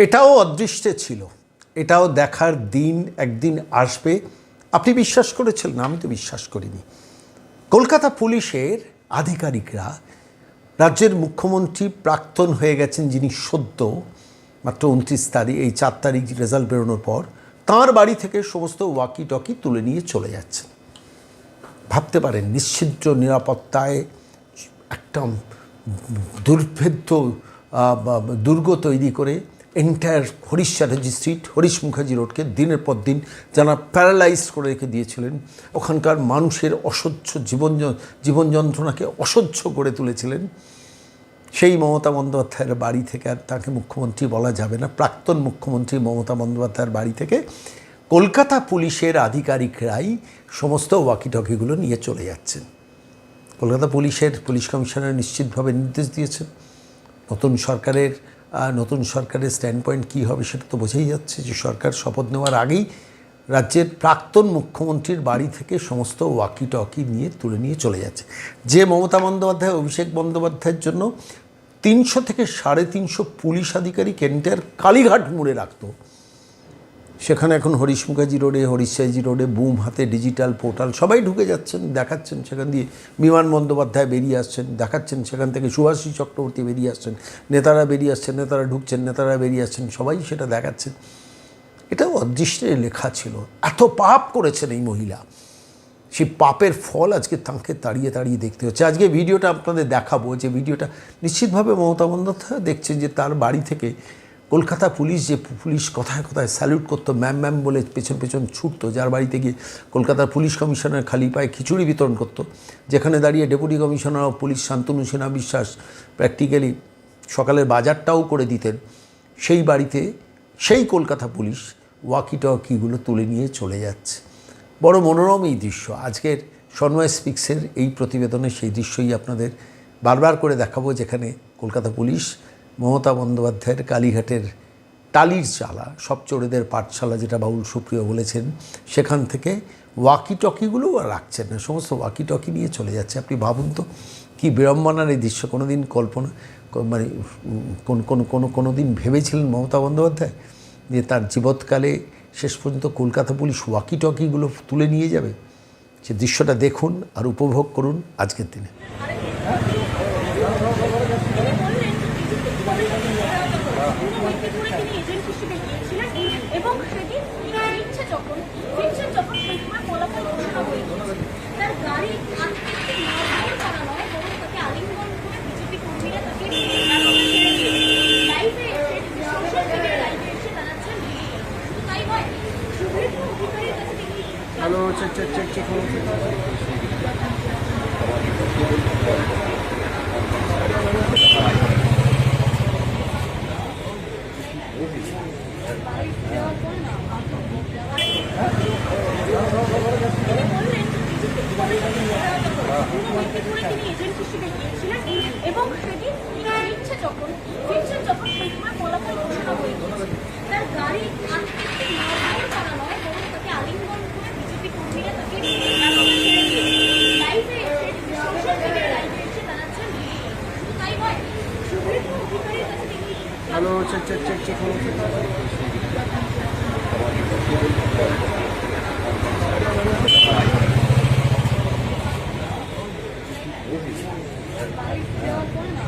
এটাও অদৃষ্টে ছিল, এটাও দেখার দিন একদিন আসবে। আপনি বিশ্বাস করেছিলেন, আমি তো বিশ্বাস করিনি। কলকাতা পুলিশের আধিকারিকরা, রাজ্যের মুখ্যমন্ত্রী প্রাক্তন হয়ে গেছেন যিনি সদ্য মাত্র 29 তারিখ, এই 4 তারিখ রেজাল্ট বেরোনোর পর তাঁর বাড়ি থেকে সমস্ত ওয়াকি টকি তুলে নিয়ে চলে যাচ্ছেন। ভাবতে পারেন নিশ্ছিদ্র নিরাপত্তায় একটা দুর্ভেদ্য দুর্গ তৈরি করে এন্টায়ার হরিশ চ্যাটার্জি স্ট্রিট, হরিশ মুখার্জি রোডকে দিনের পর দিন যারা প্যারালাইজ করে রেখে দিয়েছিলেন, ওখানকার মানুষের অসহ্য জীবন যন্ত্রণাকে অসহ্য করে তুলেছিলেন, সেই মমতা বন্দ্যোপাধ্যায়ের বাড়ি থেকে, আর তাকে মুখ্যমন্ত্রী বলা যাবে না, প্রাক্তন মুখ্যমন্ত্রী মমতা বন্দ্যোপাধ্যায়ের বাড়ি থেকে কলকাতা পুলিশের আধিকারিকরাই সমস্ত ওয়াকিটকিগুলো নিয়ে চলে যাচ্ছেন। কলকাতা পুলিশ কমিশনার নিশ্চিতভাবে নির্দেশ দিয়েছেন। নতুন সরকারের স্ট্যান্ড পয়েন্ট কী হবে সেটা তো বোঝাই যাচ্ছে যে সরকার শপথ নেওয়ার আগেই রাজ্যের প্রাক্তন মুখ্যমন্ত্রীর বাড়ি থেকে সমস্ত ওয়াকিটকি তুলে নিয়ে চলে যাচ্ছে। যে মমতা বন্দ্যোপাধ্যায়, অভিষেক বন্দ্যোপাধ্যায়ের জন্য 300 থেকে 350 পুলিশ আধিকারিক এন্টায়ার কালীঘাট মুড়ে রাখত, সেখানে এখন হরিশ মুখার্জি রোডে, হরিশ চ্যাটার্জি রোডে বুম হাতে ডিজিটাল পোর্টাল, সবাই ঢুকে যাচ্ছেন, দেখাচ্ছেন। সেখান দিয়ে বিমান বন্দ্যোপাধ্যায় বেরিয়ে আসছেন, দেখাচ্ছেন। সেখান থেকে সুভাষী চক্রবর্তী বেরিয়ে আসছেন, নেতারা বেরিয়ে আসছেন, নেতারা ঢুকছেন, নেতারা বেরিয়ে আসছেন, সবাই সেটা দেখাচ্ছেন। এটাও অদৃষ্টে লেখা ছিল। এত পাপ করেছেন এই মহিলা, সেই পাপের ফল আজকে তাঁকে তাড়িয়ে তাড়িয়ে দেখতে হচ্ছে। আজকে ভিডিওটা আপনাদের দেখাবো, যে ভিডিওটা নিশ্চিতভাবে মমতা বন্দ্যোপাধ্যায় দেখছেন যে তার বাড়ি থেকে কলকাতা পুলিশ, যে পুলিশ কথায় কথায় স্যালুট করতো, ম্যাম ম্যাম বলে পেছন পেছন ছুটতো, যার বাড়িতে গিয়ে কলকাতার পুলিশ কমিশনার খালি পায়ে খিচুড়ি বিতরণ করতো, যেখানে দাঁড়িয়ে deputy commissioner of police Shantanu Sinha বিশ্বাস প্র্যাকটিক্যালি সকালের বাজারটাও করে দিতেন, সেই বাড়িতে সেই কলকাতা পুলিশ ওয়াকিটকিগুলো তুলে নিয়ে চলে যাচ্ছে। বড় মনোরম এই দৃশ্য। আজকের সন্ময় স্পিক্সের এই প্রতিবেদনে সেই দৃশ্যই আপনাদের বারবার করে দেখাবো, যেখানে কলকাতা পুলিশ মমতা বন্দ্যোপাধ্যায়ের কালীঘাটের টালির চালা, সব চোরেদের পাঠশালা যেটা বাউল সুপ্রিয় বলেছেন, সেখান থেকে ওয়াকিটকিগুলোও আর রাখছেন না, সমস্ত ওয়াকিটকি নিয়ে চলে যাচ্ছে। আপনি ভাবুন তো কী বিড়ম্বনার এই দৃশ্য। কোনোদিন কল্পনা মানে কোনো দিন ভেবেছিলেন মমতা বন্দ্যোপাধ্যায় যে তার জীবৎকালে শেষ পর্যন্ত কলকাতা পুলিশ ওয়াকিটকিগুলো তুলে নিয়ে যাবে? সে দৃশ্যটা দেখুন আর উপভোগ করুন আজকের দিনে। হ্যালো, চেক এবং সেদিন ইচ্ছে যখন ফিরছেন, যখন সেই সময় ফলাফল ঘোষণা হয়ে গেছে, তার গাড়ি করা নয়, বরং তাকে আলিঙ্গন করে বিজেপি কর্মীরা তাকে লাইভে এসে জানাচ্ছেন। তাই নয়, সুব্রত অধিকারীর কাছে তিনি হ্যালো, চেক দেওয়ার পরে না